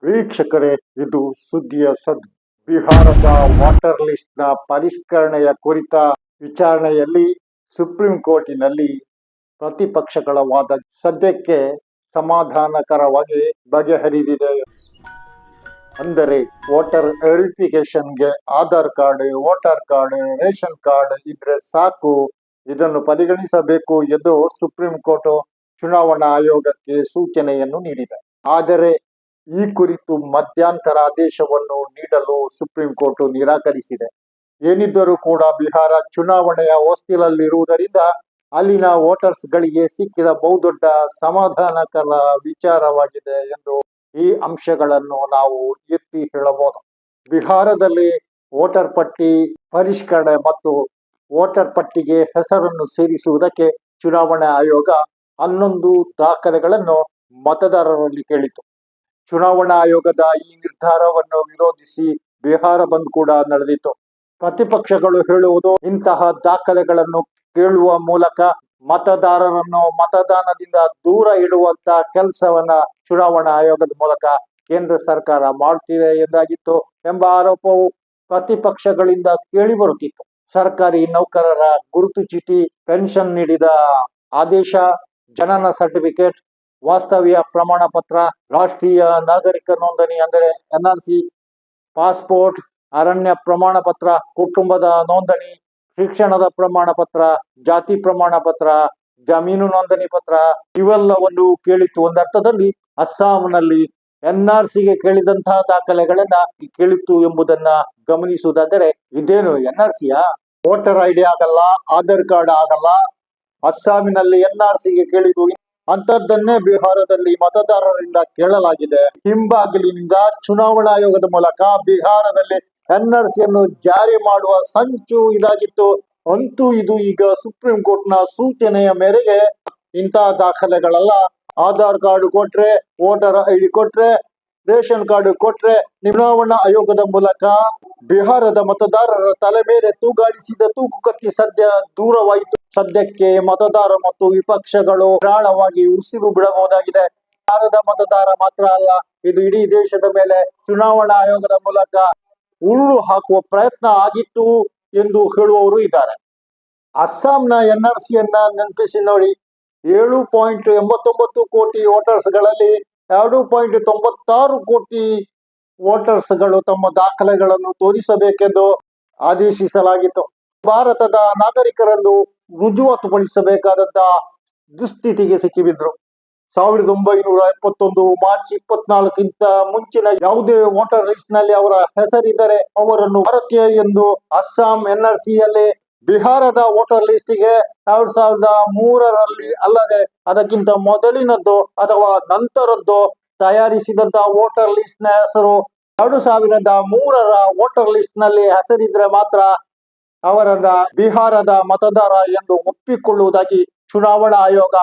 ವೀಕ್ಷಕರೇ, ಇದು ಸುದ್ದಿಯ ಸದ್ದು. ಬಿಹಾರದ ವಾಟರ್ ಲಿಸ್ಟ್ ನ ಪರಿಷ್ಕರಣೆಯ ಕುರಿತ ವಿಚಾರಣೆಯಲ್ಲಿ ಸುಪ್ರೀಂ ಕೋರ್ಟಿನಲ್ಲಿ ಪ್ರತಿಪಕ್ಷಗಳ ವಾದ ಸದ್ಯಕ್ಕೆ ಸಮಾಧಾನಕರವಾಗಿ ಬಗೆಹರಿದಿದೆ. ಅಂದರೆ ವೋಟರ್ ವೆರಿಫಿಕೇಶನ್ಗೆ Aadhaar card, voter card, ration card ಇದ್ರೆ ಸಾಕು, ಇದನ್ನು ಪರಿಗಣಿಸಬೇಕು ಎಂದು ಸುಪ್ರೀಂ ಕೋರ್ಟ್ ಚುನಾವಣಾ ಆಯೋಗಕ್ಕೆ ಸೂಚನೆಯನ್ನು ನೀಡಿದೆ. ಆದರೆ ಈ ಕುರಿತು ಮಧ್ಯಂತರ ಆದೇಶವನ್ನು ನೀಡಲು ಸುಪ್ರೀಂ ಕೋರ್ಟ್ ನಿರಾಕರಿಸಿದೆ. ಏನಿದ್ದರೂ ಕೂಡ ಬಿಹಾರ ಚುನಾವಣೆಯ ಹೊಸ್ತಿಲಲ್ಲಿರುವುದರಿಂದ ಅಲ್ಲಿನ ವೋಟರ್ಸ್ ಗಳಿಗೆ ಸಿಕ್ಕಿದ ಬಹುದೊಡ್ಡ ಸಮಾಧಾನಕರ ವಿಚಾರವಾಗಿದೆ ಎಂದು ಈ ಅಂಶಗಳನ್ನು ನಾವು ಎತ್ತಿ ಹೇಳಬಹುದು. ಬಿಹಾರದಲ್ಲಿ ವೋಟರ್ ಪಟ್ಟಿ ಪರಿಷ್ಕರಣೆ ಮತ್ತು ವೋಟರ್ ಪಟ್ಟಿಗೆ ಹೆಸರನ್ನು ಸೇರಿಸುವುದಕ್ಕೆ ಚುನಾವಣಾ ಆಯೋಗ 11 ದಾಖಲೆಗಳನ್ನು ಮತದಾರರಲ್ಲಿ ಕೇಳಿತು. ಚುನಾವಣಾ ಆಯೋಗದ ಈ ನಿರ್ಧಾರವನ್ನು ವಿರೋಧಿಸಿ ಬಿಹಾರ ಬಂದ್ ಕೂಡ ನಡೆದಿತ್ತು. ಪ್ರತಿಪಕ್ಷಗಳು ಹೇಳುವುದು, ಇಂತಹ ದಾಖಲೆಗಳನ್ನು ಕೇಳುವ ಮೂಲಕ ಮತದಾರರನ್ನು ಮತದಾನದಿಂದ ದೂರ ಇಡುವಂತ ಕೆಲಸವನ್ನ ಚುನಾವಣಾ ಆಯೋಗದ ಮೂಲಕ ಕೇಂದ್ರ ಸರ್ಕಾರ ಮಾಡುತ್ತಿದೆ ಎಂದಾಗಿತ್ತು ಎಂಬ ಆರೋಪವು ಪ್ರತಿಪಕ್ಷಗಳಿಂದ ಕೇಳಿ ಬರುತ್ತಿತ್ತು. ಸರ್ಕಾರಿ ನೌಕರರ ಗುರುತು ಚೀಟಿ, ಪೆನ್ಷನ್ ನೀಡಿದ ಆದೇಶ, ಜನನ ಸರ್ಟಿಫಿಕೇಟ್, ವಾಸ್ತವ್ಯ ಪ್ರಮಾಣ ಪತ್ರ, ರಾಷ್ಟ್ರೀಯ ನಾಗರಿಕ ನೋಂದಣಿ ಅಂದರೆ NRC, ಪಾಸ್ಪೋರ್ಟ್, ಅರಣ್ಯ ಪ್ರಮಾಣ ಪತ್ರ, ಕುಟುಂಬದ ನೋಂದಣಿ, ಶಿಕ್ಷಣದ ಪ್ರಮಾಣ ಪತ್ರ, ಜಾತಿ ಪ್ರಮಾಣ ಪತ್ರ, ಜಮೀನು ನೋಂದಣಿ ಪತ್ರ ಇವೆಲ್ಲವನ್ನು ಕೇಳಿತ್ತು. ಒಂದರ್ಥದಲ್ಲಿ ಅಸ್ಸಾಂನಲ್ಲಿ NRCಗೆ ಕೇಳಿದಂತಹ ದಾಖಲೆಗಳನ್ನ ಕೇಳಿತ್ತು ಎಂಬುದನ್ನ ಗಮನಿಸುವುದಾದರೆ, ಇದೇನು NRCಯ ವೋಟರ್ ID ಆಗಲ್ಲ, ಆಧಾರ್ ಕಾರ್ಡ್ ಆಗಲ್ಲ, ಅಸ್ಸಾಮಿನಲ್ಲಿ NRCಗೆ ಕೇಳಿದ್ದು ಅಂತದ್ದನ್ನೇ ಬಿಹಾರದಲ್ಲಿ ಮತದಾರರಿಂದ ಕೇಳಲಾಗಿದೆ. ಹಿಂಬಾಗಿಲಿನಿಂದ ಚುನಾವಣಾ ಆಯೋಗದ ಮೂಲಕ ಬಿಹಾರದಲ್ಲಿ NRCಯನ್ನು ಜಾರಿ ಮಾಡುವ ಸಂಚು ಇದಾಗಿತ್ತು. ಅಂತೂ ಇದು ಈಗ ಸುಪ್ರೀಂ ಕೋರ್ಟ್ ನ ಸೂಚನೆಯ ಮೇರೆಗೆ ಇಂತಹ ದಾಖಲೆಗಳೆಲ್ಲ ಆಧಾರ್ ಕಾರ್ಡ್ ಕೊಟ್ರೆ, ವೋಟರ್ ID ಕೊಟ್ರೆ, ರೇಷನ್ ಕಾರ್ಡ್ ಕೊಟ್ರೆ ಚುನಾವಣಾ ಆಯೋಗದ ಮೂಲಕ ಬಿಹಾರದ ಮತದಾರರ ತಲೆ ಮೇಲೆ ತೂಗಾಡಿಸಿದ ತೂಕು ಕತ್ತಿ ಸದ್ಯ ದೂರವಾಯಿತು. ಸದ್ಯಕ್ಕೆ ಮತದಾರ ಮತ್ತು ವಿಪಕ್ಷಗಳು ಧಾರಾಳವಾಗಿ ಉಸಿರು ಬಿಡಬಹುದಾಗಿದೆ. ಬಿಹಾರದ ಮತದಾರ ಮಾತ್ರ ಅಲ್ಲ, ಇದು ಇಡೀ ದೇಶದ ಮೇಲೆ ಚುನಾವಣಾ ಆಯೋಗದ ಮೂಲಕ ಉರುಳು ಹಾಕುವ ಪ್ರಯತ್ನ ಆಗಿತ್ತು ಎಂದು ಹೇಳುವವರು ಇದ್ದಾರೆ. ಅಸ್ಸಾಂನ NRCಯನ್ನ ನೆನಪಿಸಿ ನೋಡಿ. 7.89 ಕೋಟಿ ವೋಟರ್ಸ್ ಗಳಲ್ಲಿ 2.96 ಕೋಟಿ ವೋಟರ್ಸ್ಗಳು ತಮ್ಮ ದಾಖಲೆಗಳನ್ನು ತೋರಿಸಬೇಕೆಂದು ಆದೇಶಿಸಲಾಗಿತ್ತು. ಭಾರತದ ನಾಗರಿಕರನ್ನು ರುಜುವಾತುಪಡಿಸಬೇಕಾದಂತಹ ದುಸ್ಥಿತಿಗೆ ಸಿಕ್ಕಿಬಿದ್ರು. 1971 ಮಾರ್ಚ್ 24 ಮುಂಚಿನ ಯಾವುದೇ ವೋಟರ್ ಲಿಸ್ಟ್ ನಲ್ಲಿ ಅವರ ಹೆಸರಿದ್ದರೆ ಅವರನ್ನು ಭಾರತೀಯ ಎಂದು ಅಸ್ಸಾಂ NRCಯಲ್ಲಿ ಬಿಹಾರದ ವೋಟರ್ ಲಿಸ್ಟಿಗೆ 2003ರಲ್ಲಿ ಅಲ್ಲದೆ ಅದಕ್ಕಿಂತ ಮೊದಲಿನದ್ದು ಅಥವಾ ನಂತರದ್ದು ತಯಾರಿಸಿದಂತಹ ವೋಟರ್ ಲಿಸ್ಟ್ ನ ಹೆಸರು 2003ರ ವೋಟರ್ ಲಿಸ್ಟ್ ನಲ್ಲಿ ಹೆಸರಿದ್ರೆ ಮಾತ್ರ ಅವರನ್ನ ಬಿಹಾರದ ಮತದಾರ ಎಂದು ಒಪ್ಪಿಕೊಳ್ಳುವುದಾಗಿ ಚುನಾವಣಾ ಆಯೋಗ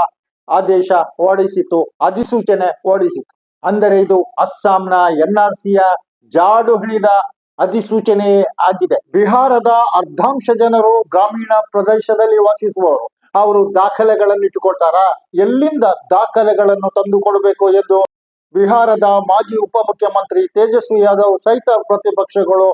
ಆದೇಶ ಹೊರಡಿಸಿತು, ಅಧಿಸೂಚನೆ ಹೊರಡಿಸಿತು. ಅಂದರೆ ಇದು ಅಸ್ಸಾಂನ NRCಯ ಜಾಡು ಹಿಡಿದ ಅಧಿಸೂಚನೆ ಆಗಿದೆ. ಬಿಹಾರದ ಅರ್ಧಾಂಶ ಜನರು ಗ್ರಾಮೀಣ ಪ್ರದೇಶದಲ್ಲಿ ವಾಸಿಸುವವರು. ಅವರು ದಾಖಲೆಗಳನ್ನು ಇಟ್ಟುಕೊಳ್ತಾರ? ಎಲ್ಲಿಂದ ದಾಖಲೆಗಳನ್ನು ತಂದು ಕೊಡಬೇಕು ಎಂದು ಬಿಹಾರದ ಮಾಜಿ ಉಪಮುಖ್ಯಮಂತ್ರಿ ತೇಜಸ್ವಿ ಯಾದವ್ ಸಹಿತ ಪ್ರತಿಪಕ್ಷಗಳು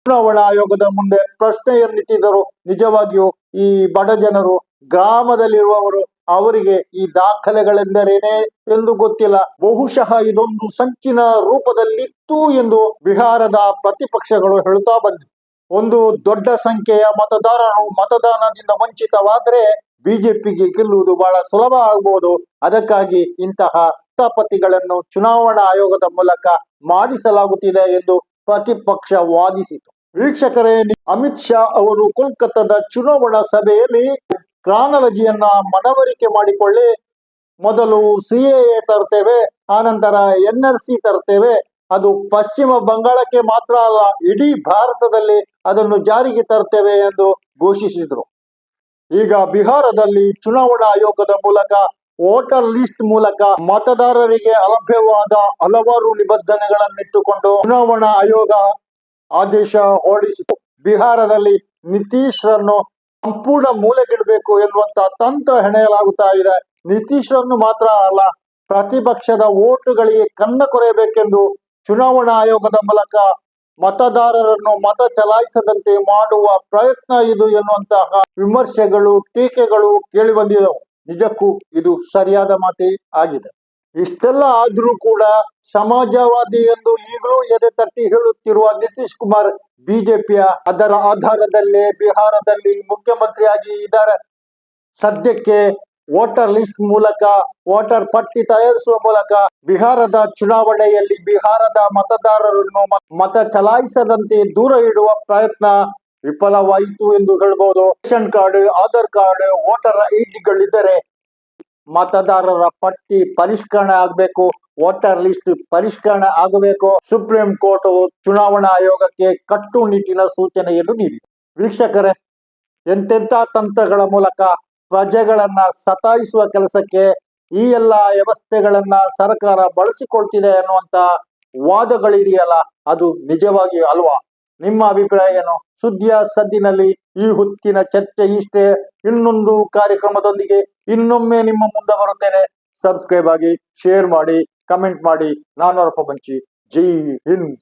ಚುನಾವಣಾ ಆಯೋಗದ ಮುಂದೆ ಪ್ರಶ್ನೆಯನ್ನಿಟ್ಟಿದ್ದರು. ನಿಜವಾಗಿಯೂ ಈ ಬಡ ಜನರು, ಗ್ರಾಮದಲ್ಲಿರುವವರು, ಅವರಿಗೆ ಈ ದಾಖಲೆಗಳೆಂದರೇನೆ ಎಂದು ಗೊತ್ತಿಲ್ಲ. ಬಹುಶಃ ಇದೊಂದು ಸಂಚಿನ ರೂಪದಲ್ಲಿತ್ತು ಎಂದು ಬಿಹಾರದ ಪ್ರತಿಪಕ್ಷಗಳು ಹೇಳುತ್ತಾ ಬಂದಿವೆ. ಒಂದು ದೊಡ್ಡ ಸಂಖ್ಯೆಯ ಮತದಾರರು ಮತದಾನದಿಂದ ವಂಚಿತವಾದರೆ ಬಿಜೆಪಿಗೆ ಗೆಲ್ಲುವುದು ಬಹಳ ಸುಲಭ ಆಗಬಹುದು. ಅದಕ್ಕಾಗಿ ಇಂತಹ ಕಿತಾಪತಿಗಳನ್ನು ಚುನಾವಣಾ ಆಯೋಗದ ಮೂಲಕ ಮಾಡಿಸಲಾಗುತ್ತಿದೆ ಎಂದು ಪ್ರತಿಪಕ್ಷ ವಾದಿಸಿತು. ವೀಕ್ಷಕರೇ, ಅಮಿತ್ ಶಾ ಅವರು ಕೋಲ್ಕತ್ತಾದ ಚುನಾವಣಾ ಸಭೆಯಲ್ಲಿ ಕ್ರಾನಲಜಿಯನ್ನ ಮನವರಿಕೆ ಮಾಡಿಕೊಳ್ಳಿ. ಮೊದಲು CAA ತರ್ತೇವೆ, ಆನಂತರ NRC ತರ್ತೇವೆ. ಅದು ಪಶ್ಚಿಮ ಬಂಗಾಳಕ್ಕೆ ಮಾತ್ರ ಅಲ್ಲ, ಇಡೀ ಭಾರತದಲ್ಲಿ ಅದನ್ನು ಜಾರಿಗೆ ತರ್ತೇವೆ ಎಂದು ಘೋಷಿಸಿದರು. ಈಗ ಬಿಹಾರದಲ್ಲಿ ಚುನಾವಣಾ ಆಯೋಗದ ಮೂಲಕ ವೋಟರ್ ಲಿಸ್ಟ್ ಮೂಲಕ ಮತದಾರರಿಗೆ ಅಲಭ್ಯವಾದ ಹಲವಾರು ನಿಬಂಧನೆಗಳನ್ನಿಟ್ಟುಕೊಂಡು ಚುನಾವಣಾ ಆಯೋಗ ಆದೇಶ ಹೊರಡಿಸಿತು. ಬಿಹಾರದಲ್ಲಿ ನಿತೀಶ್ರನ್ನು ಸಂಪೂರ್ಣ ಮೂಲೆಗಿಡಬೇಕು ಎನ್ನುವಂತ ತಂತ್ರ ಹೆಣೆಯಲಾಗುತ್ತಾ ಇದೆ. ನಿತೀಶ್ರನ್ನು ಮಾತ್ರ ಅಲ್ಲ, ಪ್ರತಿಪಕ್ಷದ ಓಟುಗಳಿಗೆ ಕನ್ನ ಕೊರೆಯಬೇಕೆಂದು ಚುನಾವಣಾ ಆಯೋಗದ ಮೂಲಕ ಮತದಾರರನ್ನು ಮತ ಚಲಾಯಿಸದಂತೆ ಮಾಡುವ ಪ್ರಯತ್ನ ಇದು ಎನ್ನುವಂತಹ ವಿಮರ್ಶೆಗಳು, ಟೀಕೆಗಳು ಕೇಳಿ ಬಂದಿದ್ದವು. ನಿಜಕ್ಕೂ ಇದು ಸರಿಯಾದ ಮಾತೇ ಆಗಿದೆ. ಇಷ್ಟೆಲ್ಲ ಆದ್ರೂ ಕೂಡ ಸಮಾಜವಾದಿ ಎಂದು ಈಗಲೂ ಎದೆ ತಟ್ಟಿ ಹೇಳುತ್ತಿರುವ ನಿತೀಶ್ ಕುಮಾರ್ ಬಿಜೆಪಿಯ ಅದರ ಆಧಾರದಲ್ಲೇ ಬಿಹಾರದಲ್ಲಿ ಮುಖ್ಯಮಂತ್ರಿಯಾಗಿ ಇದ್ದಾರೆ. ಸದ್ಯಕ್ಕೆ ವೋಟರ್ ಲಿಸ್ಟ್ ಮೂಲಕ, ವೋಟರ್ ಪಟ್ಟಿ ತಯಾರಿಸುವ ಮೂಲಕ ಬಿಹಾರದ ಚುನಾವಣೆಯಲ್ಲಿ ಬಿಹಾರದ ಮತದಾರರನ್ನು ಮತ ಚಲಾಯಿಸದಂತೆ ದೂರ ಇಡುವ ಪ್ರಯತ್ನ ವಿಫಲವಾಯಿತು ಎಂದು ಹೇಳ್ಬೋದು. Ration card, Aadhaar card, voter ಐಡಿಗಳಿದ್ದರೆ ಮತದಾರರ ಪಟ್ಟಿ ಪರಿಷ್ಕರಣೆ ಆಗಬೇಕು, ವೋಟರ್ ಲಿಸ್ಟ್ ಪರಿಷ್ಕರಣೆ ಆಗಬೇಕು. ಸುಪ್ರೀಂ ಕೋರ್ಟ್ ಚುನಾವಣಾ ಆಯೋಗಕ್ಕೆ ಕಟ್ಟುನಿಟ್ಟಿನ ಸೂಚನೆಯನ್ನು ನೀಡಿದೆ. ವೀಕ್ಷಕರೇ, ಎಂತೆಂಥ ತಂತ್ರಗಳ ಮೂಲಕ ಪ್ರಜೆಗಳನ್ನ ಸತಾಯಿಸುವ ಕೆಲಸಕ್ಕೆ ಈ ಎಲ್ಲ ವ್ಯವಸ್ಥೆಗಳನ್ನ ಸರ್ಕಾರ ಬಳಸಿಕೊಳ್ತಿದೆ ಅನ್ನುವಂತ ವಾದಗಳಿದೆಯಲ್ಲ, ಅದು ನಿಜವಾಗಿ ಅಲ್ವಾ? ನಿಮ್ಮ ಅಭಿಪ್ರಾಯ ಏನು? ಸುದ್ದಿಯ ಸದ್ದಿನಲ್ಲಿ ಈ ಹೊತ್ತಿನ ಚರ್ಚೆ ಇಷ್ಟೇ. ಇನ್ನೊಂದು ಕಾರ್ಯಕ್ರಮದೊಂದಿಗೆ ಇನ್ನೊಮ್ಮೆ ನಿಮ್ಮ ಮುಂದೆ ಬರುತ್ತೇನೆ. ಸಬ್ಸ್ಕ್ರೈಬ್ ಆಗಿ, ಶೇರ್ ಮಾಡಿ, ಕಮೆಂಟ್ ಮಾಡಿ. ನಾನು ಅರ್ಪ ಬಂಚಿ. ಜೈ ಹಿಂದ್.